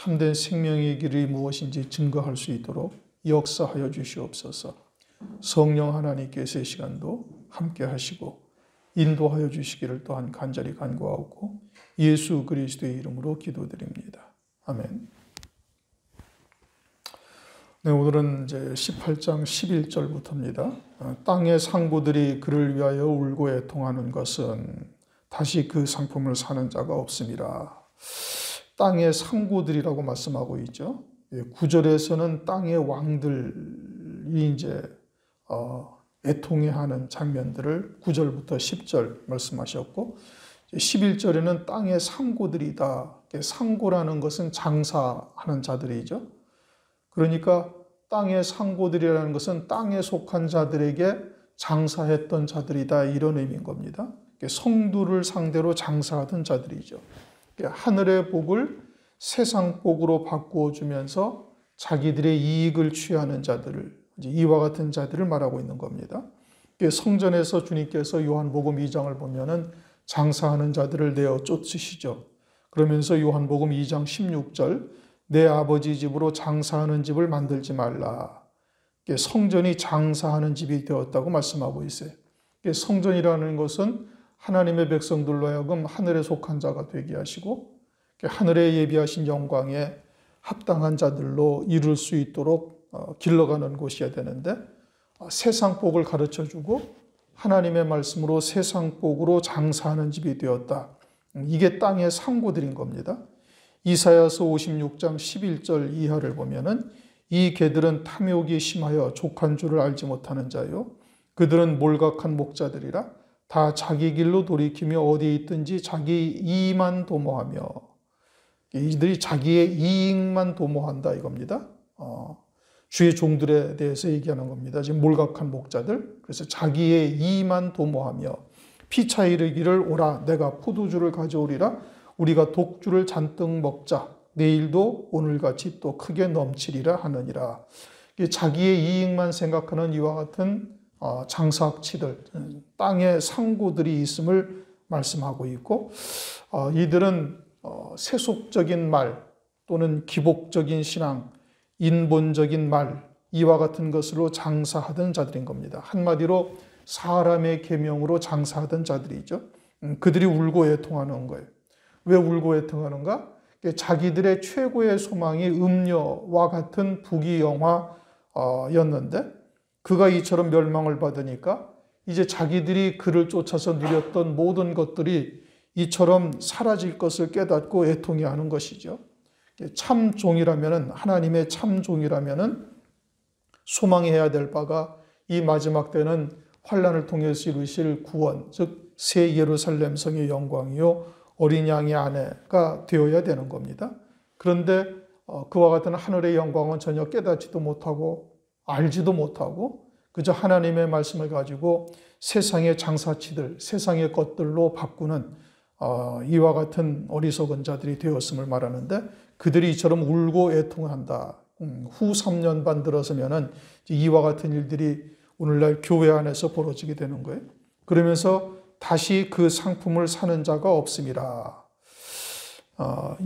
참된 생명의 길이 무엇인지 증거할 수 있도록 역사하여 주시옵소서. 성령 하나님께서 이 시간도 함께 하시고 인도하여 주시기를 또한 간절히 간구하고 예수 그리스도의 이름으로 기도드립니다. 아멘. 네, 오늘은 이제 18장 11절부터입니다. 땅의 상고들이 그를 위하여 울고 애통하는 것은 다시 그 상품을 사는 자가 없음이라. 땅의 상고들이라고 말씀하고 있죠. 9절에서는 땅의 왕들이 이제 애통해하는 장면들을 9절부터 10절 말씀하셨고 11절에는 땅의 상고들이다. 상고라는 것은 장사하는 자들이죠. 그러니까 땅의 상고들이라는 것은 땅에 속한 자들에게 장사했던 자들이다 이런 의미인 겁니다. 성도를 상대로 장사하던 자들이죠. 하늘의 복을 세상 복으로 바꾸어 주면서 자기들의 이익을 취하는 자들을 이와 같은 자들을 말하고 있는 겁니다. 성전에서 주님께서 요한복음 2장을 보면은 장사하는 자들을 내어 쫓으시죠. 그러면서 요한복음 2장 16절 내 아버지 집으로 장사하는 집을 만들지 말라. 성전이 장사하는 집이 되었다고 말씀하고 있어요. 성전이라는 것은 하나님의 백성들로 하여금 하늘에 속한 자가 되게 하시고 하늘에 예비하신 영광에 합당한 자들로 이룰 수 있도록 길러가는 곳이어야 되는데 세상 복을 가르쳐주고 하나님의 말씀으로 세상 복으로 장사하는 집이 되었다. 이게 땅의 상고들인 겁니다. 이사야서 56장 11절 이하를 보면은 이 개들은 탐욕이 심하여 족한 줄을 알지 못하는 자요. 그들은 몰각한 목자들이라 다 자기 길로 돌이키며 어디에 있든지 자기 이익만 도모하며 이들이 자기의 이익만 도모한다 이겁니다. 주의 종들에 대해서 얘기하는 겁니다. 지금 몰각한 목자들. 그래서 자기의 이익만 도모하며 피차 이르기를 오라 내가 포도주를 가져오리라 우리가 독주를 잔뜩 먹자 내일도 오늘같이 또 크게 넘치리라 하느니라. 자기의 이익만 생각하는 이와 같은 장사학치들, 땅의 상고들이 있음을 말씀하고 있고 이들은 세속적인 말 또는 기복적인 신앙, 인본적인 말 이와 같은 것으로 장사하던 자들인 겁니다. 한마디로 사람의 계명으로 장사하던 자들이죠. 그들이 울고 애통하는 거예요. 왜 울고 애통하는가? 자기들의 최고의 소망이 음녀와 같은 부귀영화였는데 그가 이처럼 멸망을 받으니까 이제 자기들이 그를 쫓아서 누렸던 모든 것들이 이처럼 사라질 것을 깨닫고 애통해하는 것이죠. 참 종이라면은 하나님의 참 종이라면은 소망해야 될 바가 이 마지막 때는 환난을 통해서 이루실 구원, 즉 새 예루살렘 성의 영광이요 어린 양의 아내가 되어야 되는 겁니다. 그런데 그와 같은 하늘의 영광은 전혀 깨닫지도 못하고 알지도 못하고 그저 하나님의 말씀을 가지고 세상의 장사치들, 세상의 것들로 바꾸는 이와 같은 어리석은 자들이 되었음을 말하는데 그들이 이처럼 울고 애통한다. 후 3년 반 들어서면은 이와 같은 일들이 오늘날 교회 안에서 벌어지게 되는 거예요. 그러면서 다시 그 상품을 사는 자가 없음이라.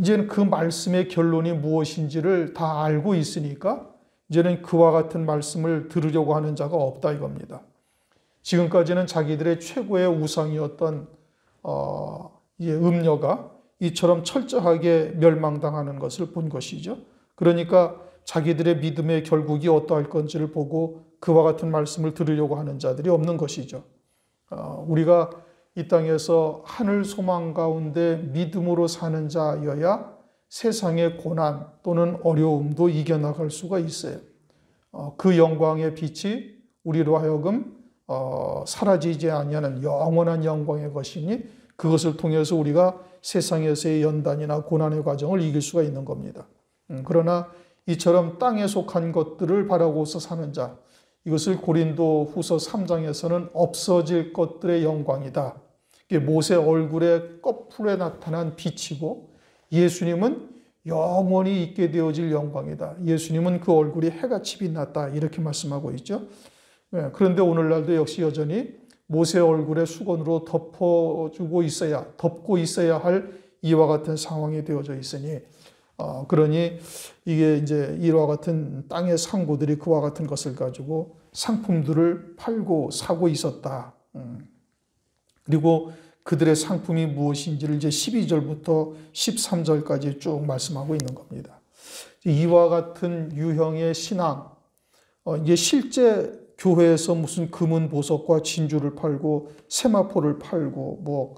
이제는 그 말씀의 결론이 무엇인지를 다 알고 있으니까 이제는 그와 같은 말씀을 들으려고 하는 자가 없다 이겁니다. 지금까지는 자기들의 최고의 우상이었던 음녀가 이처럼 철저하게 멸망당하는 것을 본 것이죠. 그러니까 자기들의 믿음의 결국이 어떠할 건지를 보고 그와 같은 말씀을 들으려고 하는 자들이 없는 것이죠. 우리가 이 땅에서 하늘 소망 가운데 믿음으로 사는 자여야 세상의 고난 또는 어려움도 이겨나갈 수가 있어요. 그 영광의 빛이 우리로 하여금 사라지지 아니하는 영원한 영광의 것이니 그것을 통해서 우리가 세상에서의 연단이나 고난의 과정을 이길 수가 있는 겁니다. 그러나 이처럼 땅에 속한 것들을 바라고서 사는 자, 이것을 고린도 후서 3장에서는 없어질 것들의 영광이다. 모세 얼굴에 거풀에 나타난 빛이고 예수님은 영원히 있게 되어질 영광이다. 예수님은 그 얼굴이 해같이 빛났다. 이렇게 말씀하고 있죠. 그런데 오늘날도 역시 여전히 모세 얼굴에 수건으로 덮고 있어야 할 이와 같은 상황이 되어져 있으니 그러니 이게 이제 이와 같은 땅의 상고들이 그와 같은 것을 가지고 상품들을 팔고 사고 있었다. 그리고 그들의 상품이 무엇인지를 이제 12절부터 13절까지 쭉 말씀하고 있는 겁니다. 이와 같은 유형의 신앙, 이게 실제 교회에서 무슨 금은 보석과 진주를 팔고 세마포를 팔고 뭐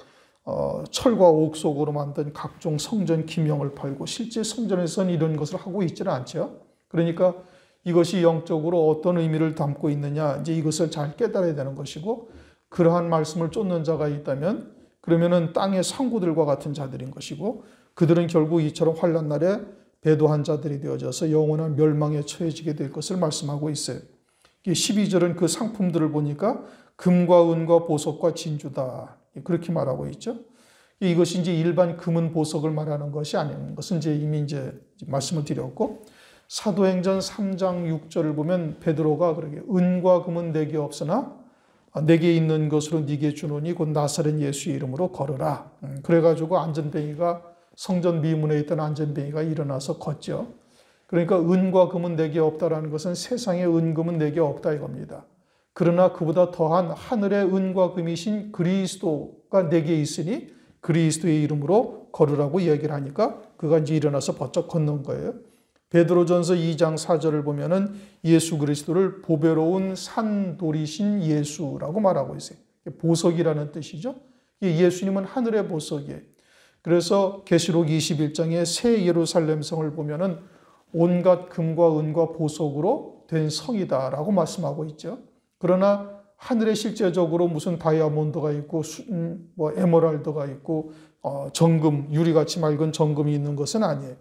철과 옥석으로 만든 각종 성전 기명을 팔고 실제 성전에서는 이런 것을 하고 있지는 않죠. 그러니까 이것이 영적으로 어떤 의미를 담고 있느냐, 이제 이것을 잘 깨달아야 되는 것이고, 그러한 말씀을 쫓는 자가 있다면 그러면은 땅의 상구들과 같은 자들인 것이고, 그들은 결국 이처럼 환난 날에 배도한 자들이 되어져서 영원한 멸망에 처해지게 될 것을 말씀하고 있어요. 12절은 그 상품들을 보니까 금과 은과 보석과 진주다, 그렇게 말하고 있죠. 이것이 이제 일반 금은 보석을 말하는 것이 아닌 것은 이제 이미 이제 말씀을 드렸고, 사도행전 3장 6절을 보면 베드로가 그러게 은과 금은 내게 없으나 내게 있는 것으로 네게 주노니 곧 나사렛 예수의 이름으로 걸으라. 그래가지고 안전뱅이가, 성전 미문에 있던 안전뱅이가 일어나서 걷죠. 그러니까 은과 금은 내게 없다라는 것은 세상의 은금은 내게 없다 이겁니다. 그러나 그보다 더한 하늘의 은과 금이신 그리스도가 내게 있으니 그리스도의 이름으로 걸으라고 이야기를 하니까 그가 이제 일어나서 버쩍 걷는 거예요. 베드로전서 2장 4절을 보면은 예수 그리스도를 보배로운 산돌이신 예수라고 말하고 있어요. 보석이라는 뜻이죠. 예수님은 하늘의 보석이에요. 그래서 계시록 21장의 새 예루살렘 성을 보면은 온갖 금과 은과 보석으로 된 성이다라고 말씀하고 있죠. 그러나 하늘에 실제적으로 무슨 다이아몬드가 있고 뭐 에메랄드가 있고 정금, 유리같이 맑은 정금이 있는 것은 아니에요.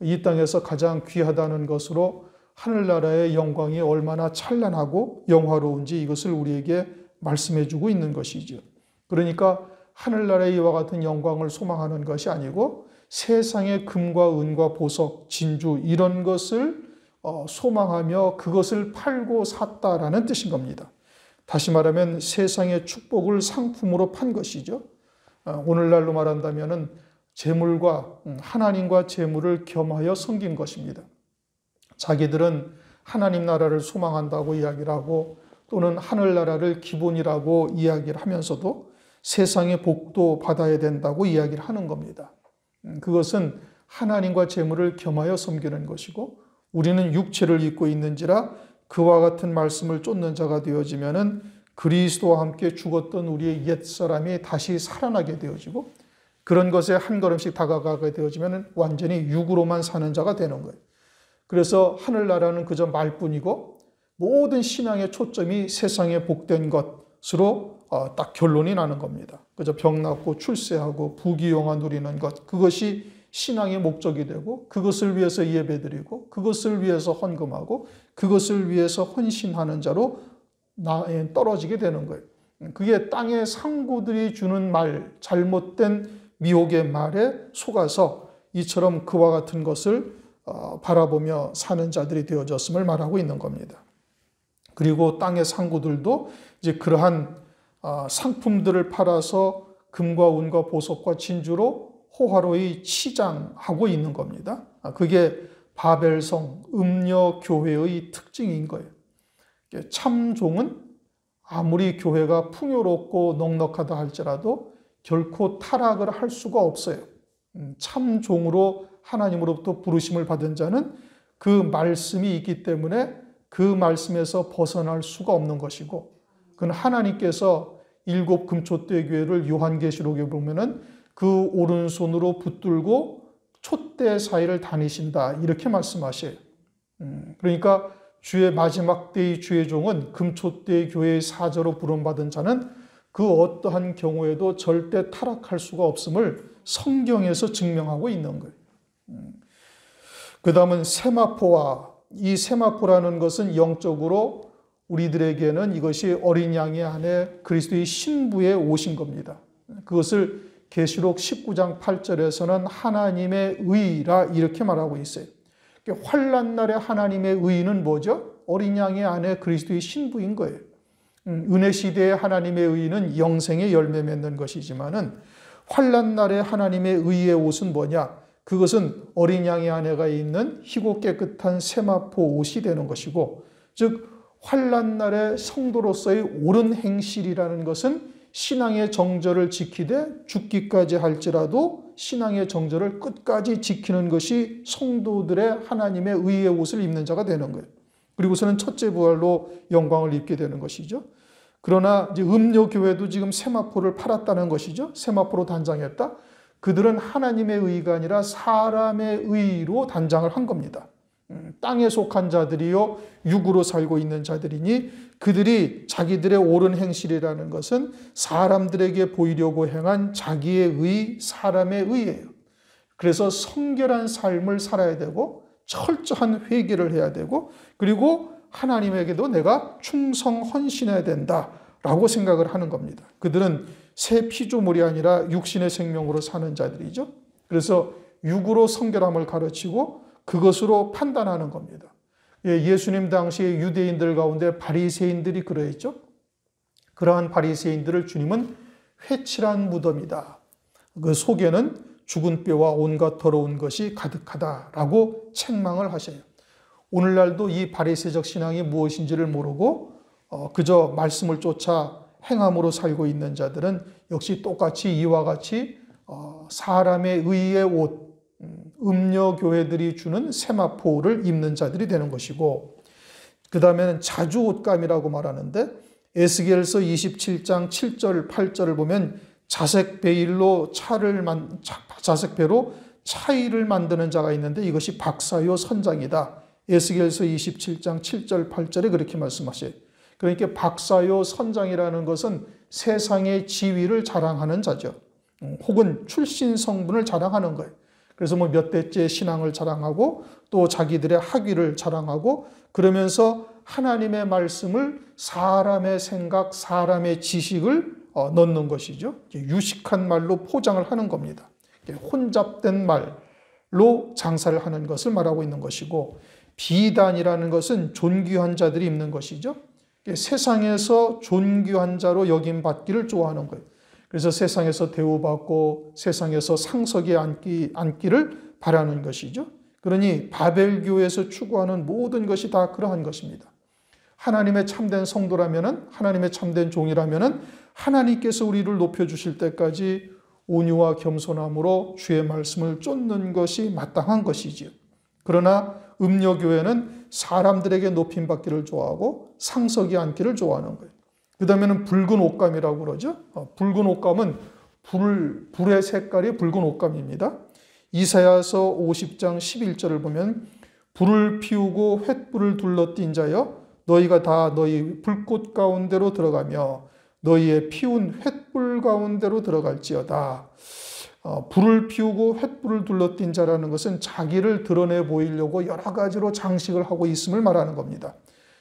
이 땅에서 가장 귀하다는 것으로 하늘나라의 영광이 얼마나 찬란하고 영화로운지 이것을 우리에게 말씀해 주고 있는 것이죠. 그러니까 하늘나라의 이와 같은 영광을 소망하는 것이 아니고 세상의 금과 은과 보석, 진주 이런 것을 소망하며 그것을 팔고 샀다라는 뜻인 겁니다. 다시 말하면 세상의 축복을 상품으로 판 것이죠. 오늘날로 말한다면 재물과 하나님과 재물을 겸하여 섬긴 것입니다. 자기들은 하나님 나라를 소망한다고 이야기를 하고 또는 하늘나라를 기본이라고 이야기를 하면서도 세상의 복도 받아야 된다고 이야기를 하는 겁니다. 그것은 하나님과 재물을 겸하여 섬기는 것이고, 우리는 육체를 입고 있는지라 그와 같은 말씀을 쫓는 자가 되어지면은 그리스도와 함께 죽었던 우리의 옛사람이 다시 살아나게 되어지고, 그런 것에 한 걸음씩 다가가게 되어지면 완전히 육으로만 사는 자가 되는 거예요. 그래서 하늘나라는 그저 말뿐이고 모든 신앙의 초점이 세상에 복된 것으로 딱 결론이 나는 겁니다. 그저 병 낫고 출세하고 부귀영화 누리는 것, 그것이 신앙의 목적이 되고 그것을 위해서 예배드리고 그것을 위해서 헌금하고 그것을 위해서 헌신하는 자로 떨어지게 되는 거예요. 그게 땅의 상고들이 주는 말, 잘못된 미혹의 말에 속아서 이처럼 그와 같은 것을 바라보며 사는 자들이 되어졌음을 말하고 있는 겁니다. 그리고 땅의 상고들도 이제 그러한 상품들을 팔아서 금과 은과 보석과 진주로 호화로이 치장하고 있는 겁니다. 그게 바벨성 음녀교회의 특징인 거예요. 참종은 아무리 교회가 풍요롭고 넉넉하다 할지라도 결코 타락을 할 수가 없어요. 참종으로 하나님으로부터 부르심을 받은 자는 그 말씀이 있기 때문에 그 말씀에서 벗어날 수가 없는 것이고, 그건 하나님께서 7 금촛대 교회를 요한계시록에 보면은 그 오른손으로 붙들고 촛대 사이를 다니신다 이렇게 말씀하셔요. 그러니까 주의 마지막 때의 주의 종은 금촛대 교회의 사자로 부름받은 자는 그 어떠한 경우에도 절대 타락할 수가 없음을 성경에서 증명하고 있는 거예요. 그 다음은 세마포와, 이 세마포라는 것은 영적으로 우리들에게는 이것이 어린 양의 안에 그리스도의 신부에 오신 겁니다. 그것을 계시록 19장 8절에서는 하나님의 의라 이렇게 말하고 있어요. 환난 날에 하나님의 의는 뭐죠? 어린 양의 안에 그리스도의 신부인 거예요. 은혜 시대의 하나님의 의는 영생의 열매 맺는 것이지만은 환난 날에 하나님의 의의 옷은 뭐냐? 그것은 어린 양의 안에가 있는 희고 깨끗한 세마포 옷이 되는 것이고, 즉 환난 날의 성도로서의 옳은 행실이라는 것은 신앙의 정절을 지키되 죽기까지 할지라도 신앙의 정절을 끝까지 지키는 것이 성도들의 하나님의 의의 옷을 입는 자가 되는 거예요. 그리고서는 첫째 부활로 영광을 입게 되는 것이죠. 그러나 이제 음료교회도 지금 세마포를 팔았다는 것이죠. 세마포로 단장했다. 그들은 하나님의 의가 아니라 사람의 의로 단장을 한 겁니다. 땅에 속한 자들이요 육으로 살고 있는 자들이니 그들이 자기들의 옳은 행실이라는 것은 사람들에게 보이려고 행한 자기의 의, 사람의 의예요. 그래서 성결한 삶을 살아야 되고 철저한 회개를 해야 되고 그리고 하나님에게도 내가 충성 헌신해야 된다라고 생각을 하는 겁니다. 그들은 새 피조물이 아니라 육신의 생명으로 사는 자들이죠. 그래서 육으로 성결함을 가르치고 그것으로 판단하는 겁니다. 예수님 당시에 유대인들 가운데 바리새인들이 그러했죠. 그러한 바리새인들을 주님은 회칠한 무덤이다. 그 속에는 죽은 뼈와 온갖 더러운 것이 가득하다라고 책망을 하셔요. 오늘날도 이 바리새적 신앙이 무엇인지를 모르고 그저 말씀을 쫓아 행함으로 살고 있는 자들은 역시 똑같이 이와 같이 사람의 의의 옷, 음녀교회들이 주는 세마포를 입는 자들이 되는 것이고, 그 다음에는 자주옷감이라고 말하는데 에스겔서 27장 7절 8절을 보면 자색배로 차이를 만드는 자가 있는데 이것이 박사요 선장이다. 에스겔서 27장 7절 8절에 그렇게 말씀하셔요. 그러니까 박사요 선장이라는 것은 세상의 지위를 자랑하는 자죠. 혹은 출신 성분을 자랑하는 거예요. 그래서 뭐 몇 대째 신앙을 자랑하고 또 자기들의 학위를 자랑하고 그러면서 하나님의 말씀을 사람의 생각, 사람의 지식을 넣는 것이죠. 유식한 말로 포장을 하는 겁니다. 혼잡된 말로 장사를 하는 것을 말하고 있는 것이고, 비단이라는 것은 존귀한 자들이 입는 것이죠. 세상에서 존귀한 자로 여김받기를 좋아하는 거예요. 그래서 세상에서 대우받고 세상에서 상석에 앉기를 바라는 것이죠. 그러니 바벨교에서 추구하는 모든 것이 다 그러한 것입니다. 하나님의 참된 성도라면은, 하나님의 참된 종이라면은 하나님께서 우리를 높여주실 때까지 온유와 겸손함으로 주의 말씀을 쫓는 것이 마땅한 것이지요. 그러나 음녀교회는 사람들에게 높임받기를 좋아하고 상석에 앉기를 좋아하는 거예요. 그 다음에는 붉은 옷감이라고 그러죠. 붉은 옷감은 불의 색깔이 붉은 옷감입니다. 이사야서 50장 11절을 보면 불을 피우고 횃불을 둘러띈 자여 너희가 다 너희 불꽃 가운데로 들어가며 너희의 피운 횃불 가운데로 들어갈지어다. 불을 피우고 횃불을 둘러띈 자라는 것은 자기를 드러내 보이려고 여러 가지로 장식을 하고 있음을 말하는 겁니다.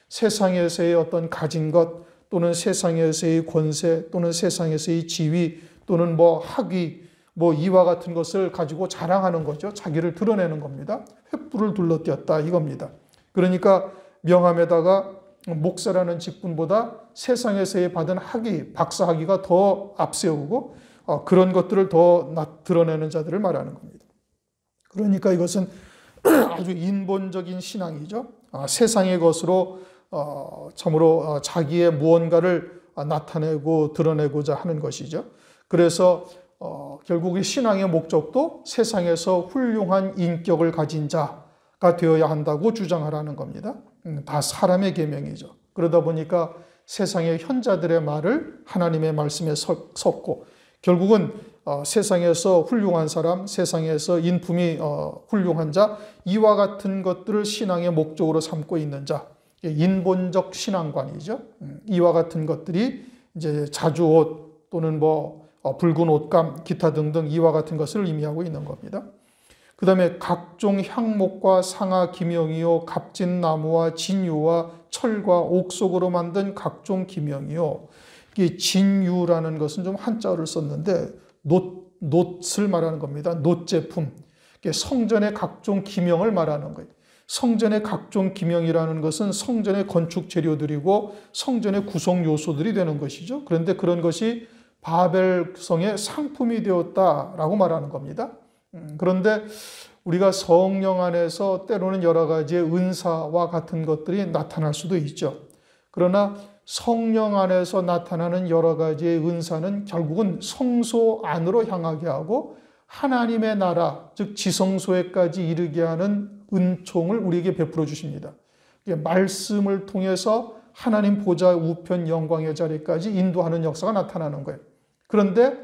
세상에서의 어떤 가진 것 또는 세상에서의 권세 또는 세상에서의 지위 또는 뭐 학위 뭐 이와 같은 것을 가지고 자랑하는 거죠. 자기를 드러내는 겁니다. 횃불을 둘러띄었다 이겁니다. 그러니까 명함에다가 목사라는 직분보다 세상에서의 받은 학위, 박사 학위가 더 앞세우고 그런 것들을 더 드러내는 자들을 말하는 겁니다. 그러니까 이것은 아주 인본적인 신앙이죠. 세상의 것으로 참으로 자기의 무언가를 나타내고 드러내고자 하는 것이죠. 그래서 결국 이 신앙의 목적도 세상에서 훌륭한 인격을 가진 자가 되어야 한다고 주장하라는 겁니다. 다 사람의 계명이죠. 그러다 보니까 세상의 현자들의 말을 하나님의 말씀에 섞고 결국은 세상에서 훌륭한 사람, 세상에서 인품이 훌륭한 자, 이와 같은 것들을 신앙의 목적으로 삼고 있는 자, 인본적 신앙관이죠. 이와 같은 것들이 이제 자주옷 또는 뭐 붉은 옷감, 기타 등등 이와 같은 것을 의미하고 있는 겁니다. 그 다음에 각종 향목과 상아 기명이요, 값진 나무와 진유와 철과 옥속으로 만든 각종 기명이요. 이 진유라는 것은 좀 한자어를 썼는데 놋을 말하는 겁니다. 놋 제품. 성전의 각종 기명을 말하는 거예요. 성전의 각종 기명이라는 것은 성전의 건축 재료들이고 성전의 구성 요소들이 되는 것이죠. 그런데 그런 것이 바벨성의 상품이 되었다라고 말하는 겁니다. 그런데 우리가 성령 안에서 때로는 여러 가지의 은사와 같은 것들이 나타날 수도 있죠. 그러나 성령 안에서 나타나는 여러 가지의 은사는 결국은 성소 안으로 향하게 하고 하나님의 나라, 즉 지성소에까지 이르게 하는 은총을 우리에게 베풀어 주십니다. 말씀을 통해서 하나님 보좌 우편 영광의 자리까지 인도하는 역사가 나타나는 거예요. 그런데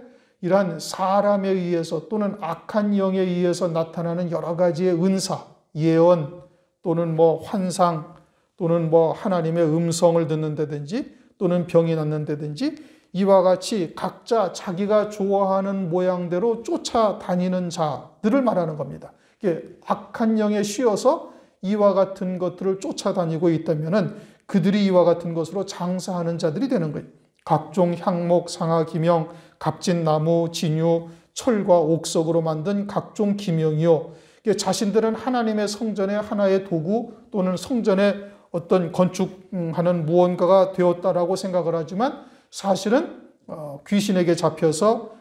이러한 사람에 의해서 또는 악한 영에 의해서 나타나는 여러 가지의 은사, 예언 또는 환상 또는 하나님의 음성을 듣는다든지 또는 병이 낫는다든지 이와 같이 각자 자기가 좋아하는 모양대로 쫓아다니는 자들을 말하는 겁니다. 이게 악한 영에 씌어서 이와 같은 것들을 쫓아다니고 있다면 그들이 이와 같은 것으로 장사하는 자들이 되는 거예요. 각종 향목, 상아, 기명, 값진 나무, 진유, 철과 옥석으로 만든 각종 기명이요. 자신들은 하나님의 성전의 하나의 도구 또는 성전의 어떤 건축하는 무언가가 되었다라고 생각을 하지만 사실은 귀신에게 잡혀서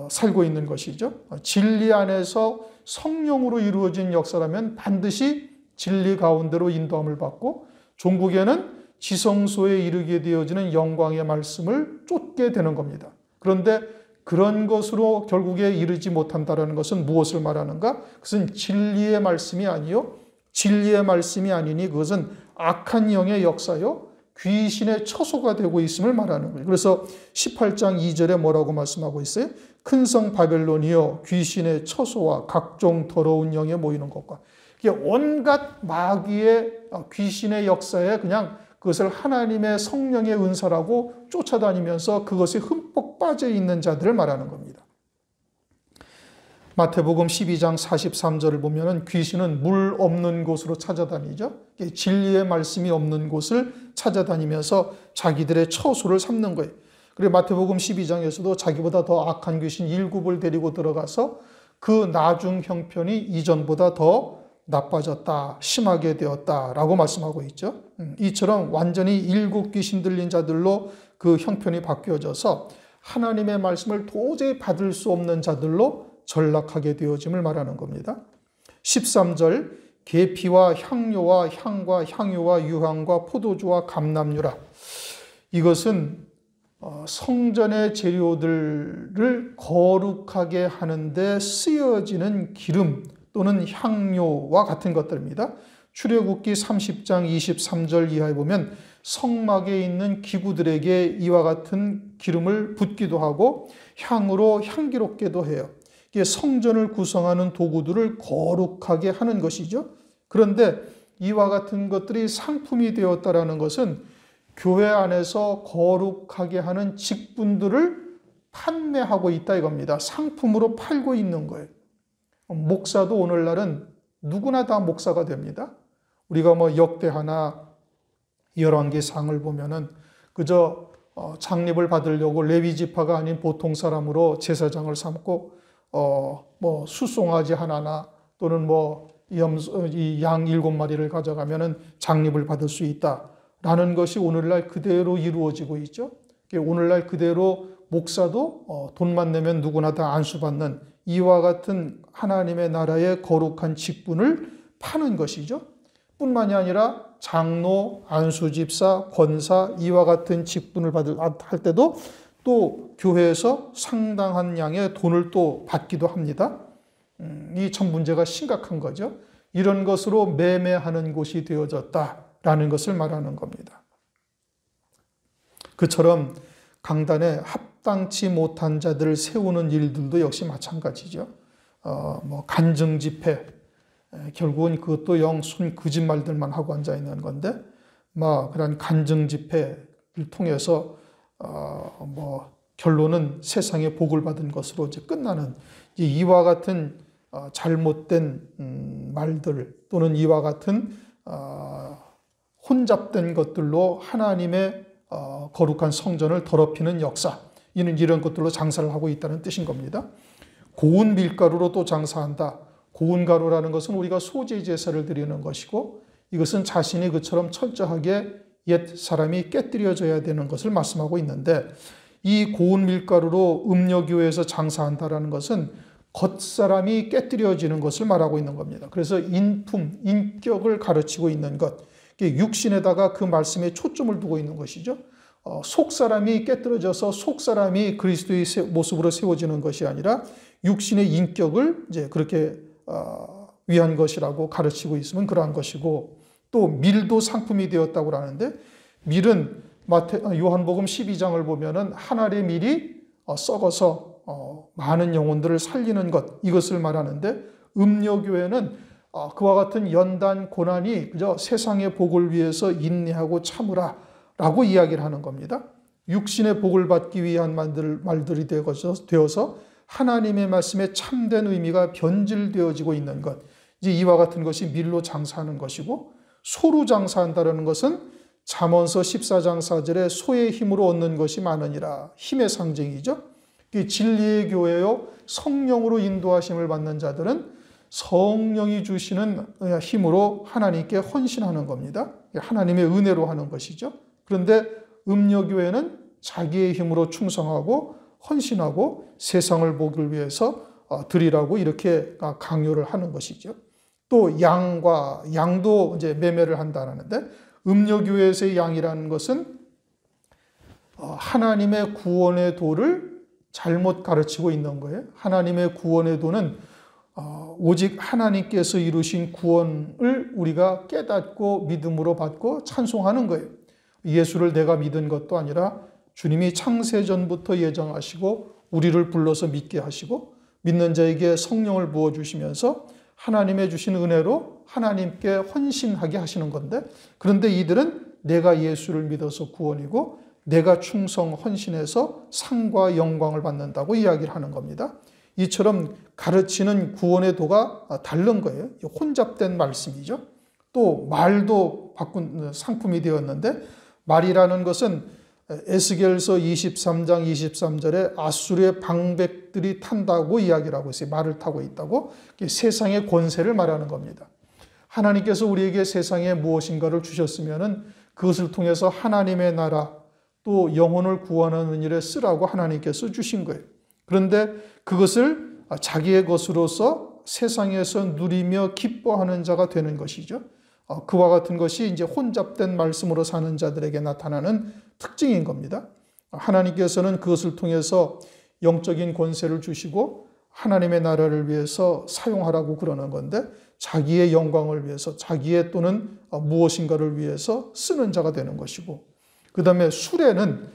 살고 있는 것이죠. 진리 안에서 성령으로 이루어진 역사라면 반드시 진리 가운데로 인도함을 받고 종국에는 지성소에 이르게 되어지는 영광의 말씀을 쫓게 되는 겁니다. 그런데 그런 것으로 결국에 이르지 못한다는 것은 무엇을 말하는가? 그것은 진리의 말씀이 아니요. 진리의 말씀이 아니니 그것은 악한 영의 역사요. 귀신의 처소가 되고 있음을 말하는 거예요. 그래서 18장 2절에 뭐라고 말씀하고 있어요? 큰 성 바벨론이요 귀신의 처소와 각종 더러운 영에 모이는 것과 온갖 마귀의 귀신의 역사에 그냥 그것을 하나님의 성령의 은사라고 쫓아다니면서 그것에 흠뻑 빠져 있는 자들을 말하는 겁니다. 마태복음 12장 43절을 보면 귀신은 물 없는 곳으로 찾아다니죠. 진리의 말씀이 없는 곳을 찾아다니면서 자기들의 처소를 삼는 거예요. 그리고 마태복음 12장에서도 자기보다 더 악한 귀신 7을 데리고 들어가서 그 나중 형편이 이전보다 더 나빠졌다, 심하게 되었다라고 말씀하고 있죠. 이처럼 완전히 7 귀신 들린 자들로 그 형편이 바뀌어져서 하나님의 말씀을 도저히 받을 수 없는 자들로 전락하게 되어짐을 말하는 겁니다. 13절 계피와 향료와 향과 향유와 유향과 포도주와 감람유라. 이것은 성전의 재료들을 거룩하게 하는데 쓰여지는 기름 또는 향료와 같은 것들입니다. 출애굽기 30장 23절 이하에 보면 성막에 있는 기구들에게 이와 같은 기름을 붓기도 하고 향으로 향기롭게도 해요. 이게 성전을 구성하는 도구들을 거룩하게 하는 것이죠. 그런데 이와 같은 것들이 상품이 되었다라는 것은 교회 안에서 거룩하게 하는 직분들을 판매하고 있다 이겁니다. 상품으로 팔고 있는 거예요. 목사도 오늘날은 누구나 다 목사가 됩니다. 우리가 역대하나 열왕기상을 보면은 그저 장립을 받으려고 레위 지파가 아닌 보통 사람으로 제사장을 삼고 수송아지 하나나 또는 양 7마리를 가져가면은 장립을 받을 수 있다라는 것이 오늘날 그대로 이루어지고 있죠. 오늘날 그대로 목사도 돈만 내면 누구나 다 안수받는 이와 같은 하나님의 나라의 거룩한 직분을 파는 것이죠. 뿐만이 아니라 장로, 안수집사, 권사 이와 같은 직분을 할 때도 또 교회에서 상당한 양의 돈을 또 받기도 합니다. 이 참 문제가 심각한 거죠. 이런 것으로 매매하는 곳이 되어졌다라는 것을 말하는 겁니다. 그처럼 강단에 합당치 못한 자들을 세우는 일들도 역시 마찬가지죠. 간증 집회, 결국은 그것도 영순 거짓말들만 하고 앉아 있는 건데, 그런 간증 집회를 통해서 결론은 세상에 복을 받은 것으로 이제 끝나는 이와 같은 잘못된 말들 또는 이와 같은 혼잡된 것들로 하나님의 거룩한 성전을 더럽히는 역사, 이런 것들로 장사를 하고 있다는 뜻인 겁니다. 고운 밀가루로 또 장사한다. 고운 가루라는 것은 우리가 소재 제사를 드리는 것이고 이것은 자신이 그처럼 철저하게 옛 사람이 깨뜨려져야 되는 것을 말씀하고 있는데 이 고운 밀가루로 음료교회에서 장사한다라는 것은 겉사람이 깨뜨려지는 것을 말하고 있는 겁니다. 그래서 인품, 인격을 가르치고 있는 것, 육신에다가 그 말씀에 초점을 두고 있는 것이죠. 속사람이 깨뜨려져서 속사람이 그리스도의 모습으로 세워지는 것이 아니라 육신의 인격을 이제 그렇게 위한 것이라고 가르치고 있으면 그러한 것이고, 또 밀도 상품이 되었다고 하는데, 밀은 요한복음 12장을 보면은 한 알의 밀이 썩어서 많은 영혼들을 살리는 것, 이것을 말하는데, 음료교회는 그와 같은 연단 고난이 그저 세상의 복을 위해서 인내하고 참으라 라고 이야기를 하는 겁니다. 육신의 복을 받기 위한 말들이 되어서 하나님의 말씀에 참된 의미가 변질되어지고 있는 것, 이제 이와 같은 것이 밀로 장사하는 것이고, 소로 장사한다는 것은 잠언서 14장 4절에 소의 힘으로 얻는 것이 많으니라, 힘의 상징이죠. 진리의 교회요, 성령으로 인도하심을 받는 자들은 성령이 주시는 힘으로 하나님께 헌신하는 겁니다. 하나님의 은혜로 하는 것이죠. 그런데 음료교회는 자기의 힘으로 충성하고 헌신하고 세상을 보기 위해서 드리라고 이렇게 강요를 하는 것이죠. 또 양도 이제 매매를 한다는데, 음료교회에서의 양이라는 것은 하나님의 구원의 도를 잘못 가르치고 있는 거예요. 하나님의 구원의 도는 오직 하나님께서 이루신 구원을 우리가 깨닫고 믿음으로 받고 찬송하는 거예요. 예수를 내가 믿은 것도 아니라 주님이 창세전부터 예정하시고 우리를 불러서 믿게 하시고 믿는 자에게 성령을 부어주시면서 하나님의 주신 은혜로 하나님께 헌신하게 하시는 건데, 그런데 이들은 내가 예수를 믿어서 구원이고 내가 충성 헌신해서 상과 영광을 받는다고 이야기를 하는 겁니다. 이처럼 가르치는 구원의 도가 다른 거예요. 혼잡된 말씀이죠. 또 말도 바꾼 상품이 되었는데, 말이라는 것은 에스겔서 23장 23절에 아수르의 방백들이 탄다고 이야기를 하고 있어요. 말을 타고 있다고. 세상의 권세를 말하는 겁니다. 하나님께서 우리에게 세상에 무엇인가를 주셨으면 그것을 통해서 하나님의 나라 또 영혼을 구원하는 일에 쓰라고 하나님께서 주신 거예요. 그런데 그것을 자기의 것으로서 세상에서 누리며 기뻐하는 자가 되는 것이죠. 그와 같은 것이 이제 혼잡된 말씀으로 사는 자들에게 나타나는 특징인 겁니다. 하나님께서는 그것을 통해서 영적인 권세를 주시고 하나님의 나라를 위해서 사용하라고 그러는 건데, 자기의 영광을 위해서, 자기의 또는 무엇인가를 위해서 쓰는 자가 되는 것이고, 그 다음에 수레는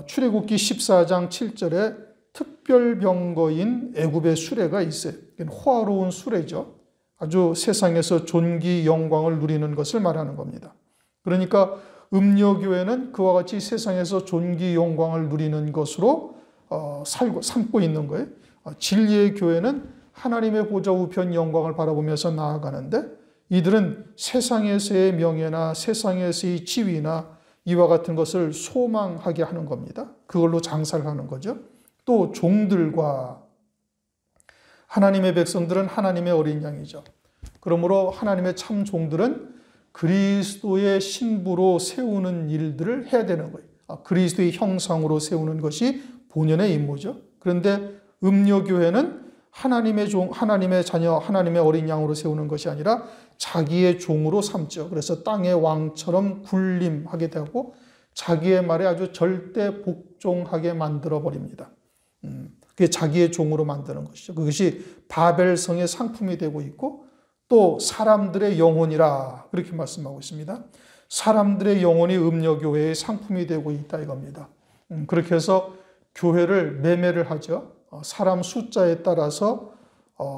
출애굽기 14장 7절에 특별병거인 애굽의 수레가 있어요. 호화로운 수레죠. 아주 세상에서 존귀 영광을 누리는 것을 말하는 겁니다. 그러니까 음료교회는 그와 같이 세상에서 존귀 영광을 누리는 것으로 삼고 있는 거예요. 진리의 교회는 하나님의 보좌 우편 영광을 바라보면서 나아가는데, 이들은 세상에서의 명예나 세상에서의 지위나 이와 같은 것을 소망하게 하는 겁니다. 그걸로 장사를 하는 거죠. 또 종들과 하나님의 백성들은 하나님의 어린 양이죠. 그러므로 하나님의 참 종들은 그리스도의 신부로 세우는 일들을 해야 되는 거예요. 그리스도의 형상으로 세우는 것이 본연의 임무죠. 그런데 음료교회는 하나님의 종, 하나님의 자녀, 하나님의 어린 양으로 세우는 것이 아니라 자기의 종으로 삼죠. 그래서 땅의 왕처럼 군림하게 되고 자기의 말에 아주 절대 복종하게 만들어버립니다. 그게 자기의 종으로 만드는 것이죠. 그것이 바벨성의 상품이 되고 있고, 또 사람들의 영혼이라 그렇게 말씀하고 있습니다. 사람들의 영혼이 음료교회의 상품이 되고 있다 이겁니다. 그렇게 해서 교회를 매매를 하죠. 사람 숫자에 따라서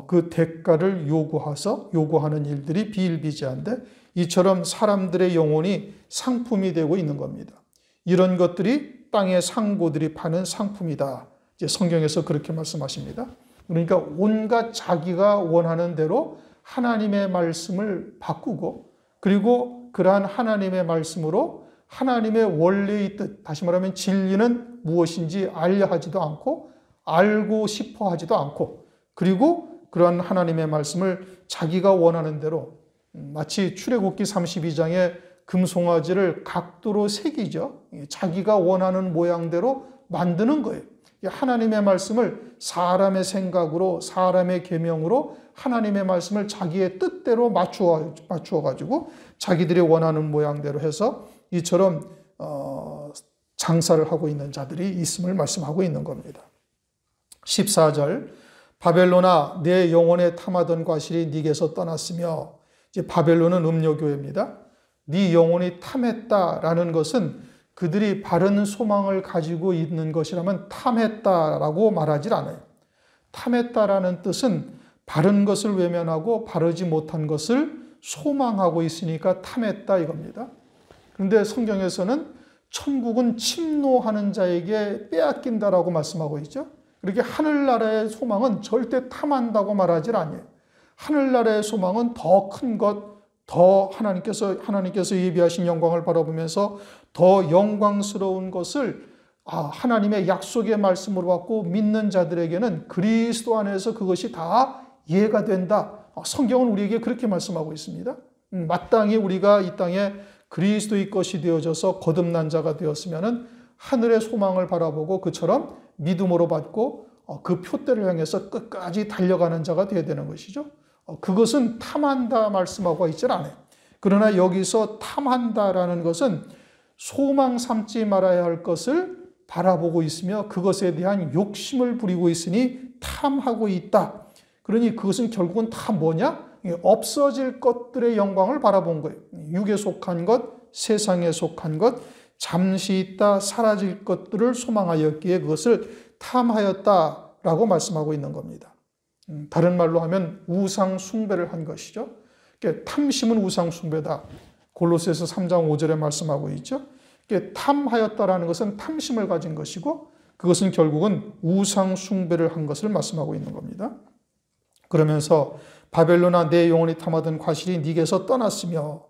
그 대가를 요구하는 일들이 비일비재한데, 이처럼 사람들의 영혼이 상품이 되고 있는 겁니다. 이런 것들이 땅의 상고들이 파는 상품이다. 이제 성경에서 그렇게 말씀하십니다. 그러니까 온갖 자기가 원하는 대로 하나님의 말씀을 바꾸고, 그리고 그러한 하나님의 말씀으로 하나님의 원래의 뜻, 다시 말하면 진리는 무엇인지 알려 하지도 않고 알고 싶어 하지도 않고, 그리고 그러한 하나님의 말씀을 자기가 원하는 대로, 마치 출애굽기 32장의 금송아지를 각도로 새기죠. 자기가 원하는 모양대로 만드는 거예요. 하나님의 말씀을 사람의 생각으로, 사람의 계명으로 하나님의 말씀을 자기의 뜻대로 맞추어 가지고 자기들이 원하는 모양대로 해서 이처럼 장사를 하고 있는 자들이 있음을 말씀하고 있는 겁니다. 14절, 바벨론아 내 영혼에 탐하던 과실이 네게서 떠났으며, 이제 바벨론은 음료교회입니다. 네 영혼이 탐했다라는 것은 그들이 바른 소망을 가지고 있는 것이라면 탐했다라고 말하지 않아요. 탐했다라는 뜻은 바른 것을 외면하고 바르지 못한 것을 소망하고 있으니까 탐했다 이겁니다. 그런데 성경에서는 천국은 침노하는 자에게 빼앗긴다라고 말씀하고 있죠. 그렇게 하늘나라의 소망은 절대 탐한다고 말하지 않아요. 하늘나라의 소망은 더 큰 것, 더 하나님께서 예비하신 영광을 바라보면서 더 영광스러운 것을 하나님의 약속의 말씀으로 받고 믿는 자들에게는 그리스도 안에서 그것이 다 이해가 된다. 성경은 우리에게 그렇게 말씀하고 있습니다. 마땅히 우리가 이 땅에 그리스도의 것이 되어져서 거듭난 자가 되었으면 하늘의 소망을 바라보고 그처럼 믿음으로 받고 그 표대를 향해서 끝까지 달려가는 자가 되어야 되는 것이죠. 그것은 탐한다 말씀하고 있지 않아요. 그러나 여기서 탐한다라는 것은 소망 삼지 말아야 할 것을 바라보고 있으며 그것에 대한 욕심을 부리고 있으니 탐하고 있다. 그러니 그것은 결국은 다 뭐냐? 없어질 것들의 영광을 바라본 거예요. 육에 속한 것, 세상에 속한 것, 잠시 있다 사라질 것들을 소망하였기에 그것을 탐하였다라고 말씀하고 있는 겁니다. 다른 말로 하면 우상 숭배를 한 것이죠. 탐심은 우상 숭배다. 골로새서 3장 5절에 말씀하고 있죠. 탐하였다라는 것은 탐심을 가진 것이고 그것은 결국은 우상 숭배를 한 것을 말씀하고 있는 겁니다. 그러면서 바벨론아 내 영혼이 탐하던 과실이 네게서 떠났으며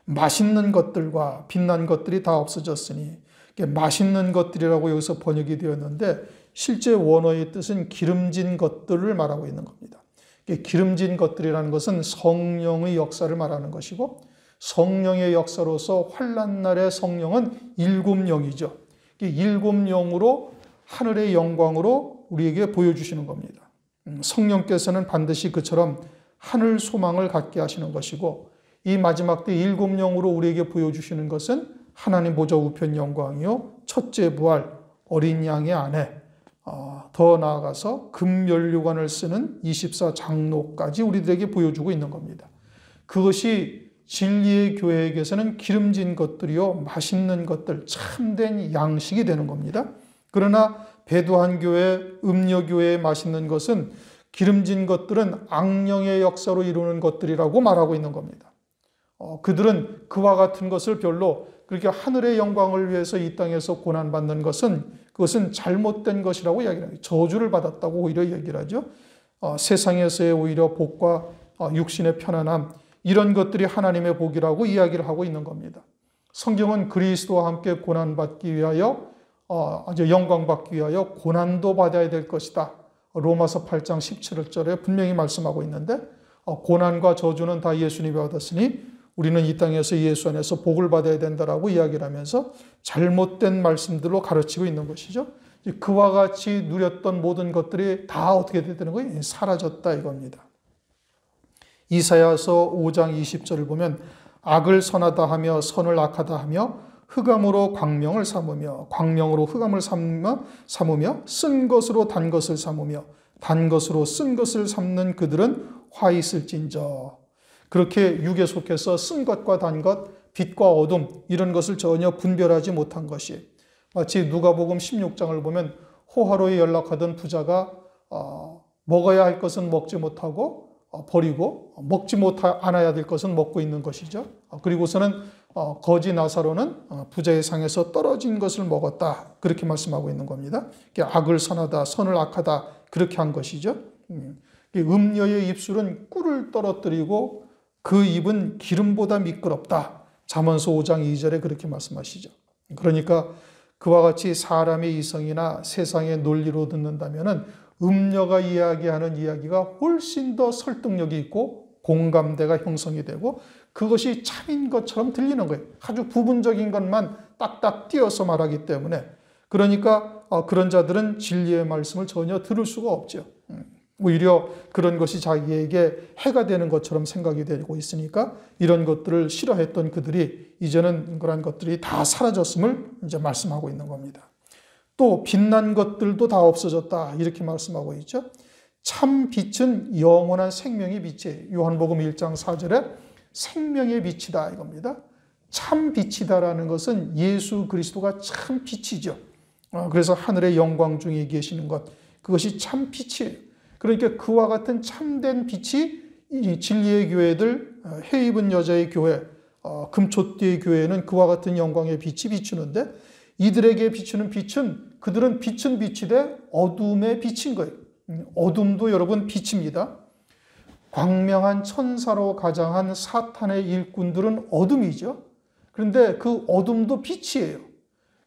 맛있는 것들과 빛난 것들이 다 없어졌으니, 맛있는 것들이라고 여기서 번역이 되었는데 실제 원어의 뜻은 기름진 것들을 말하고 있는 겁니다. 기름진 것들이라는 것은 성령의 역사를 말하는 것이고 성령의 역사로서 환난날의 성령은 일곱 영이죠. 일곱 영으로 하늘의 영광으로 우리에게 보여주시는 겁니다. 성령께서는 반드시 그처럼 하늘 소망을 갖게 하시는 것이고 이 마지막 때 일곱 영으로 우리에게 보여주시는 것은 하나님 보좌 우편 영광이요 첫째 부활 어린 양의 아내 더 나아가서 금면류관을 쓰는 24장로까지 우리들에게 보여주고 있는 겁니다. 그것이 진리의 교회에게서는 기름진 것들이요 맛있는 것들 참된 양식이 되는 겁니다. 그러나 배도한 교회, 음녀교회의 맛있는 것은 기름진 것들은 악령의 역사로 이루는 것들이라고 말하고 있는 겁니다. 그들은 그와 같은 것을 별로 그렇게 하늘의 영광을 위해서 이 땅에서 고난받는 것은 그것은 잘못된 것이라고 이야기를 해요. 저주를 받았다고 오히려 얘기를 하죠. 세상에서의 오히려 복과 육신의 편안함 이런 것들이 하나님의 복이라고 이야기를 하고 있는 겁니다. 성경은 그리스도와 함께 고난받기 위하여 아주 영광받기 위하여 고난도 받아야 될 것이다. 로마서 8장 17절에 분명히 말씀하고 있는데 고난과 저주는 다 예수님이 받았으니 우리는 이 땅에서 예수 안에서 복을 받아야 된다라고 이야기를 하면서 잘못된 말씀들로 가르치고 있는 것이죠. 그와 같이 누렸던 모든 것들이 다 어떻게 되는 거예요? 사라졌다 이겁니다. 이사야서 5장 20절을 보면 악을 선하다 하며 선을 악하다 하며 흑암으로 광명을 삼으며 광명으로 흑암을 삼으며 쓴 것으로 단 것을 삼으며 단 것으로 쓴 것을 삼는 그들은 화 있을진저. 그렇게 육에 속해서 쓴 것과 단 것, 빛과 어둠 이런 것을 전혀 분별하지 못한 것이 마치 누가복음 16장을 보면 호화로에 연락하던 부자가 먹어야 할 것은 먹지 못하고 버리고 먹지 않아야 될 것은 먹고 있는 것이죠. 그리고서는 거지 나사로는 부자의 상에서 떨어진 것을 먹었다. 그렇게 말씀하고 있는 겁니다. 악을 선하다, 선을 악하다 그렇게 한 것이죠. 음녀의 입술은 꿀을 떨어뜨리고 그 입은 기름보다 미끄럽다. 잠언서 5장 2절에 그렇게 말씀하시죠. 그러니까 그와 같이 사람의 이성이나 세상의 논리로 듣는다면 음녀가 이야기하는 이야기가 훨씬 더 설득력이 있고 공감대가 형성이 되고 그것이 참인 것처럼 들리는 거예요. 아주 부분적인 것만 딱딱 띄어서 말하기 때문에 그러니까 그런 자들은 진리의 말씀을 전혀 들을 수가 없죠. 오히려 그런 것이 자기에게 해가 되는 것처럼 생각이 되고 있으니까 이런 것들을 싫어했던 그들이 이제는 그런 것들이 다 사라졌음을 이제 말씀하고 있는 겁니다. 또 빛난 것들도 다 없어졌다 이렇게 말씀하고 있죠. 참 빛은 영원한 생명의 빛이에요. 요한복음 1장 4절에 생명의 빛이다 이겁니다. 참 빛이다라는 것은 예수 그리스도가 참 빛이죠. 그래서 하늘의 영광 중에 계시는 것, 그것이 참 빛이에요. 그러니까 그와 같은 참된 빛이 이 진리의 교회들, 해 입은 여자의 교회, 금초띠의 교회는 그와 같은 영광의 빛이 비추는데 이들에게 비추는 빛은 그들은 빛은 빛이되 어둠의 빛인 거예요. 어둠도 여러분 빛입니다. 광명한 천사로 가장한 사탄의 일꾼들은 어둠이죠. 그런데 그 어둠도 빛이에요.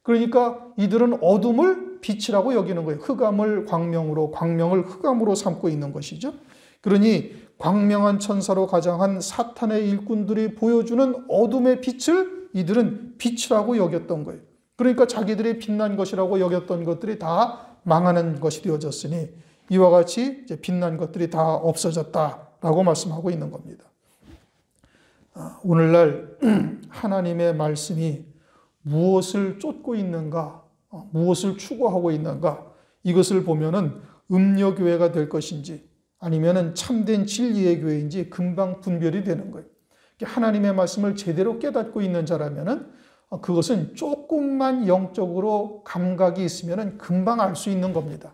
그러니까 이들은 어둠을 빛이라고 여기는 거예요. 흑암을 광명으로, 광명을 흑암으로 삼고 있는 것이죠. 그러니 광명한 천사로 가장한 사탄의 일꾼들이 보여주는 어둠의 빛을 이들은 빛이라고 여겼던 거예요. 그러니까 자기들이 빛난 것이라고 여겼던 것들이 다 망하는 것이 되어졌으니 이와 같이 이제 빛난 것들이 다 없어졌다라고 말씀하고 있는 겁니다. 오늘날 하나님의 말씀이 무엇을 쫓고 있는가, 무엇을 추구하고 있는가, 이것을 보면은 음녀교회가 될 것인지 아니면은 참된 진리의 교회인지 금방 분별이 되는 거예요. 하나님의 말씀을 제대로 깨닫고 있는 자라면은 그것은 조금만 영적으로 감각이 있으면은 금방 알 수 있는 겁니다.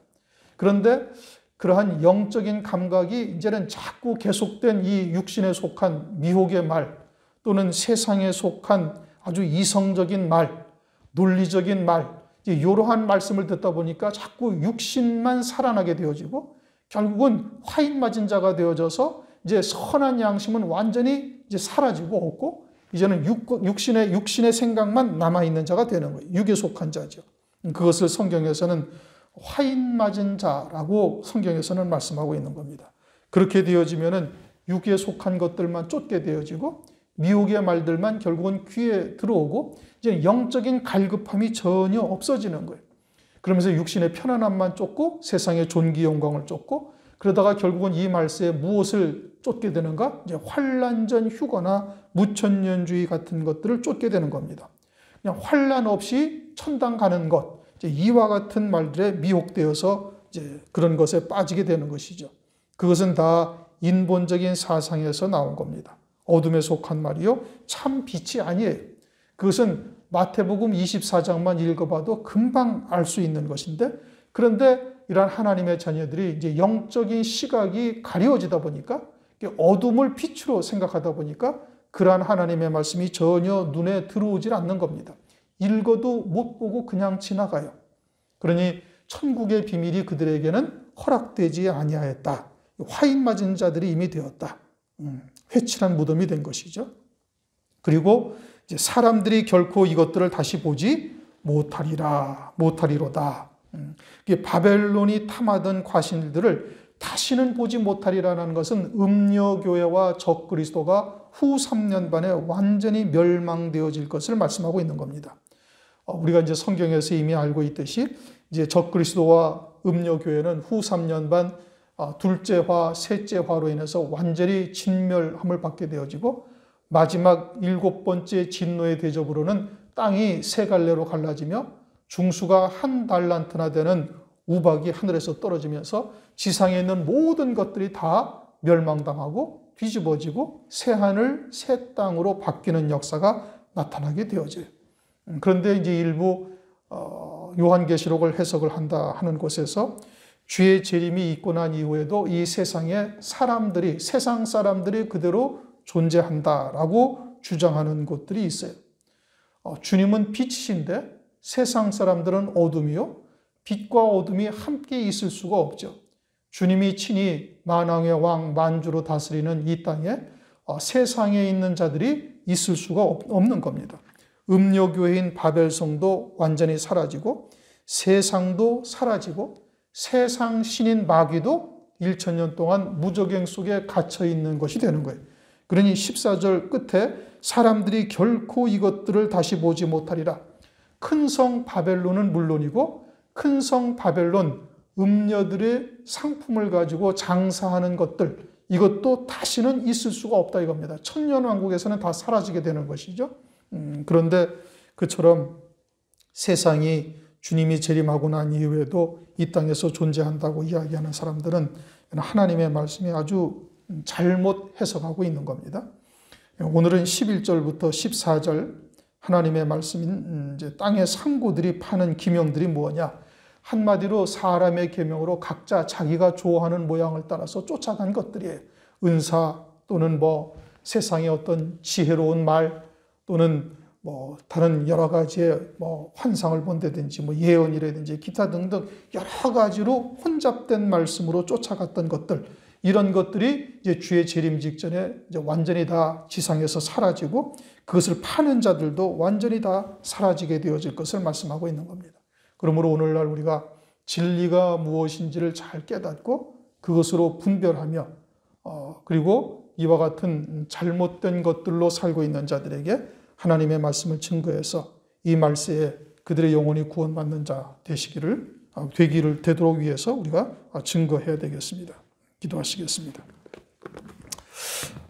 그런데 그러한 영적인 감각이 이제는 자꾸 계속된 이 육신에 속한 미혹의 말 또는 세상에 속한 아주 이성적인 말, 논리적인 말, 이러한 말씀을 듣다 보니까 자꾸 육신만 살아나게 되어지고 결국은 화인 맞은 자가 되어져서 이제 선한 양심은 완전히 이제 사라지고 없고 이제는 육신의 생각만 남아있는 자가 되는 거예요. 육에 속한 자죠. 그것을 성경에서는 화인 맞은 자라고 성경에서는 말씀하고 있는 겁니다. 그렇게 되어지면은 육에 속한 것들만 쫓게 되어지고 미혹의 말들만 결국은 귀에 들어오고 이제 영적인 갈급함이 전혀 없어지는 거예요. 그러면서 육신의 편안함만 쫓고 세상의 존귀 영광을 쫓고 그러다가 결국은 이 말세에 무엇을 쫓게 되는가? 이제 환난전 휴거나 무천년주의 같은 것들을 쫓게 되는 겁니다. 그냥 환난 없이 천당 가는 것, 이제 이와 같은 말들에 미혹되어서 이제 그런 것에 빠지게 되는 것이죠. 그것은 다 인본적인 사상에서 나온 겁니다. 어둠에 속한 말이요, 참 빛이 아니에요. 그것은 마태복음 24장만 읽어봐도 금방 알 수 있는 것인데, 그런데 이러한 하나님의 자녀들이 이제 영적인 시각이 가려지다 보니까 어둠을 빛으로 생각하다 보니까 그러한 하나님의 말씀이 전혀 눈에 들어오질 않는 겁니다. 읽어도 못 보고 그냥 지나가요. 그러니 천국의 비밀이 그들에게는 허락되지 아니하였다. 화인 맞은 자들이 이미 되었다. 회칠한 무덤이 된 것이죠. 그리고 이제 사람들이 결코 이것들을 다시 보지 못하리로다. 바벨론이 탐하던 과실들을 다시는 보지 못하리라는 것은 음녀교회와 적그리스도가 후 3년반에 완전히 멸망되어질 것을 말씀하고 있는 겁니다. 우리가 이제 성경에서 이미 알고 있듯이 이제 적그리스도와 음녀교회는 후 3년반 둘째화, 셋째화로 인해서 완전히 진멸함을 받게 되어지고 마지막 7번째 진노의 대접으로는 땅이 세 갈래로 갈라지며 중수가 1달란트나 되는 우박이 하늘에서 떨어지면서 지상에 있는 모든 것들이 다 멸망당하고 뒤집어지고 새 하늘, 새 땅으로 바뀌는 역사가 나타나게 되어져요. 그런데 이제 일부 요한계시록을 해석을 한다 하는 곳에서 주의 재림이 있고 난 이후에도 이 세상에 세상 사람들이 그대로 존재한다라고 주장하는 곳들이 있어요. 주님은 빛이신데 세상 사람들은 어둠이요. 빛과 어둠이 함께 있을 수가 없죠. 주님이 친히 만왕의 왕 만주로 다스리는 이 땅에 세상에 있는 자들이 있을 수가 없는 겁니다. 음녀교회인 바벨성도 완전히 사라지고 세상도 사라지고 세상 신인 마귀도 1000년 동안 무저갱 속에 갇혀 있는 것이 되는 거예요. 그러니 14절 끝에 사람들이 결코 이것들을 다시 보지 못하리라. 큰 성 바벨론은 물론이고 큰 성 바벨론 음녀들의 상품을 가지고 장사하는 것들, 이것도 다시는 있을 수가 없다 이겁니다. 천년왕국에서는 다 사라지게 되는 것이죠. 그런데 그처럼 세상이 주님이 재림하고 난 이후에도 이 땅에서 존재한다고 이야기하는 사람들은 하나님의 말씀이 아주 잘못 해석하고 있는 겁니다. 오늘은 11절부터 14절 하나님의 말씀인 이제 땅의 상고들이 파는 기명들이 뭐냐? 한마디로 사람의 계명으로 각자 자기가 좋아하는 모양을 따라서 쫓아간 것들이에요. 은사 또는 세상의 어떤 지혜로운 말 또는 다른 여러 가지의 환상을 본다든지 예언이라든지 기타 등등 여러 가지로 혼잡된 말씀으로 쫓아갔던 것들, 이런 것들이 이제 주의 재림 직전에 이제 완전히 다 지상에서 사라지고 그것을 파는 자들도 완전히 다 사라지게 되어질 것을 말씀하고 있는 겁니다. 그러므로 오늘날 우리가 진리가 무엇인지를 잘 깨닫고 그것으로 분별하며 그리고 이와 같은 잘못된 것들로 살고 있는 자들에게 하나님의 말씀을 증거해서 이 말세에 그들의 영혼이 구원받는 자 되도록 위해서 우리가 증거해야 되겠습니다. 기도하시겠습니다.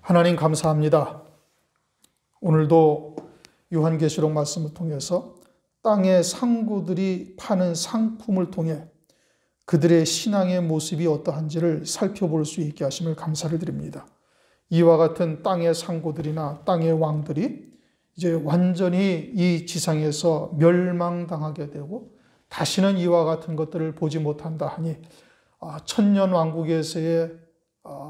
하나님 감사합니다. 오늘도 요한계시록 말씀을 통해서 땅의 상고들이 파는 상품을 통해 그들의 신앙의 모습이 어떠한지를 살펴볼 수 있게 하심을 감사를 드립니다. 이와 같은 땅의 상고들이나 땅의 왕들이 이제 완전히 이 지상에서 멸망당하게 되고 다시는 이와 같은 것들을 보지 못한다 하니 천년왕국에서의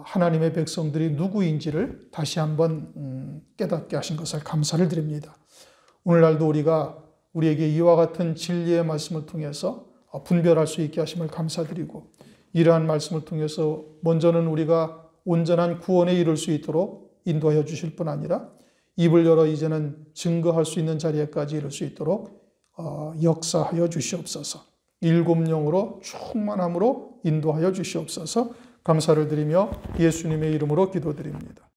하나님의 백성들이 누구인지를 다시 한번 깨닫게 하신 것을 감사를 드립니다. 오늘날도 우리가 우리에게 이와 같은 진리의 말씀을 통해서 분별할 수 있게 하심을 감사드리고 이러한 말씀을 통해서 먼저는 우리가 온전한 구원에 이를 수 있도록 인도하여 주실 뿐 아니라 입을 열어 이제는 증거할 수 있는 자리에까지 이를 수 있도록 역사하여 주시옵소서. 일곱 영으로 충만함으로 인도하여 주시옵소서. 감사를 드리며 예수님의 이름으로 기도드립니다.